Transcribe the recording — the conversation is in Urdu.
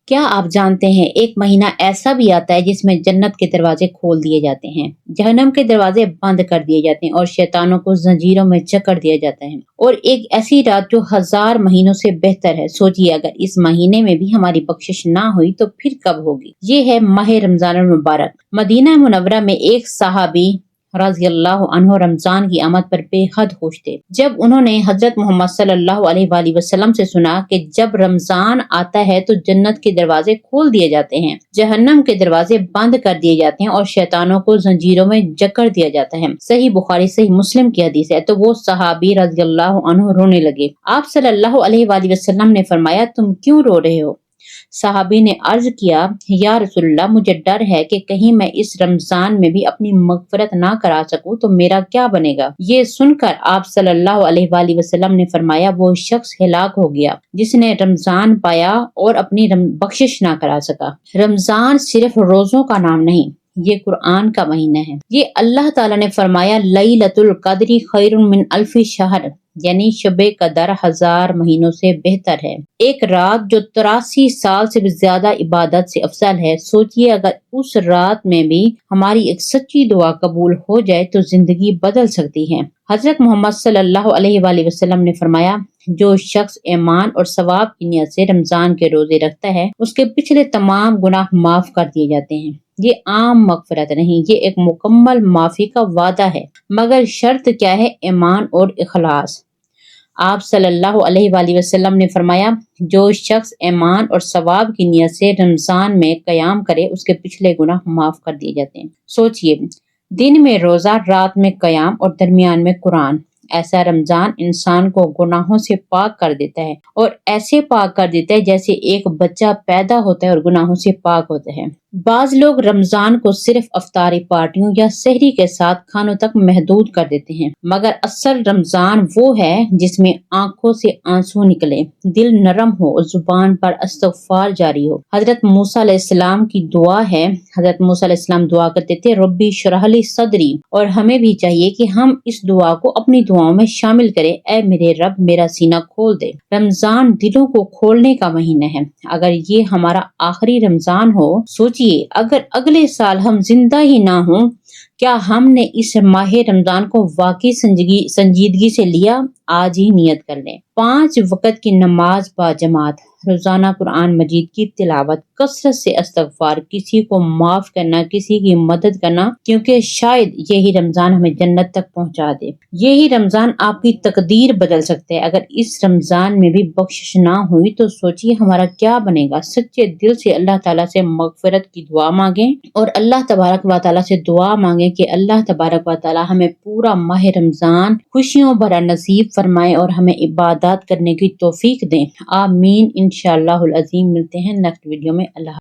کیا آپ جانتے ہیں ایک مہینہ ایسا بھی آتا ہے جس میں جنت کے دروازے کھول دیے جاتے ہیں، جہنم کے دروازے بند کر دیے جاتے ہیں اور شیطانوں کو زنجیروں میں جکڑ دیا جاتا ہے، اور ایک ایسی رات جو 1000 مہینوں سے بہتر ہے۔ سوچئے اگر اس مہینے میں بھی ہماری بخشش نہ ہوئی تو پھر کب ہوگی؟ یہ ہے ماہ رمضان المبارک۔ مدینہ منورہ میں ایک صحابی رضی اللہ عنہ رمضان کی آمد پر بے حد خوش تھے۔ جب انہوں نے حضرت محمد صلی اللہ علیہ وآلہ وسلم سے سنا کہ جب رمضان آتا ہے تو جنت کے دروازے کھول دیے جاتے ہیں، جہنم کے دروازے بند کر دیے جاتے ہیں اور شیطانوں کو زنجیروں میں جکڑ دیا جاتا ہے، صحیح بخاری صحیح مسلم کی حدیث ہے، تو وہ صحابی رضی اللہ عنہ رونے لگے۔ آپ صلی اللہ علیہ وآلہ وسلم نے فرمایا تم کیوں رو رہے ہو؟ صحابی نے عرض کیا یا رسول اللہ مجھے ڈر ہے کہ کہیں میں اس رمضان میں بھی اپنی مغفرت نہ کرا سکوں تو میرا کیا بنے گا؟ یہ سن کر آپ صلی اللہ علیہ وآلہ وسلم نے فرمایا وہ شخص ہلاک ہو گیا جس نے رمضان پایا اور اپنی بخشش نہ کرا سکا۔ رمضان صرف روزوں کا نام نہیں، یہ قرآن کا مہینہ ہے۔ یہ اللہ تعالیٰ نے فرمایا لیلۃ القدر خیر من الف شہر، یعنی شب قدر 1000 مہینوں سے بہتر ہے۔ ایک رات جو 83 سال سے بھی زیادہ عبادت سے افضل ہے۔ سوچئے اگر اس رات میں بھی ہماری ایک سچی دعا قبول ہو جائے تو زندگی بدل سکتی ہے۔ حضرت محمد صلی اللہ علیہ وآلہ وسلم نے فرمایا جو شخص ایمان اور ثواب کی نیت سے رمضان کے روزے رکھتا ہے اس کے پچھلے تمام گناہ معاف کر دیے جاتے ہیں۔ یہ عام مغفرت نہیں، یہ ایک مکمل معافی کا وعدہ ہے، مگر شرط کیا ہے؟ ایمان اور اخلاص۔ آپ صلی اللہ علیہ وآلہ وسلم نے فرمایا جو شخص ایمان اور ثواب کی نیت سے رمضان میں قیام کرے اس کے پچھلے گناہ معاف کر دیے جاتے ہیں۔ سوچئے دن میں روزہ، رات میں قیام اور درمیان میں قرآن، ایسا رمضان انسان کو گناہوں سے پاک کر دیتا ہے، اور ایسے پاک کر دیتا ہے جیسے ایک بچہ پیدا ہوتا ہے اور گناہوں سے پاک ہوتا ہے۔ بعض لوگ رمضان کو صرف افطاری پارٹیوں یا سحری کے ساتھ کھانوں تک محدود کر دیتے ہیں، مگر اصل رمضان وہ ہے جس میں آنکھوں سے آنسو نکلے، دل نرم ہو اور زبان پر استغفار جاری ہو۔ حضرت موسیٰ علیہ السلام کی دعا ہے، حضرت موسیٰ علیہ السلام دعا کرتے تھے ربی اشرح لی صدری، اور ہمیں بھی چاہیے کہ ہم اس دعا کو اپنی دعاؤں میں شامل کریں، اے میرے رب میرا سینہ کھول دے۔ رمضان دلوں کو کھولنے کا مہینہ ہے۔ اگر یہ ہمارا آخری رمضان ہو، سوچئے اگر اگلے سال ہم زندہ ہی نہ ہوں، کیا ہم نے اس ماہ رمضان کو واقعی سنجیدگی سے لیا؟ آج ہی نیت کر لیں۔ 5 وقت کی نماز با جماعت، روزانہ قرآن مجید کی تلاوت، کثرت سے استغفار، کسی کو معاف کرنا، کسی کی مدد کرنا، کیونکہ شاید یہی رمضان ہمیں جنت تک پہنچا دے۔ یہی رمضان آپ کی تقدیر بدل سکتے ہیں۔ اگر اس رمضان میں بھی بخشش نہ ہوئی تو سوچئے ہمارا کیا بنے گا؟ سچے دل سے اللہ تعالیٰ سے مغفرت کی دعا مانگیں اور اللہ تبارک و تعالیٰ سے دعا مانگیں کہ اللہ تبارک و تعالیٰ ہمیں پورا ماہ رمضان خوشیوں بھرا نصیب فرمائے اور ہمیں عبادات کرنے کی توفیق دیں۔ آمین انشاءاللہ العظیم۔ ملتے ہیں نیکسٹ ویڈیو میں۔ اللہ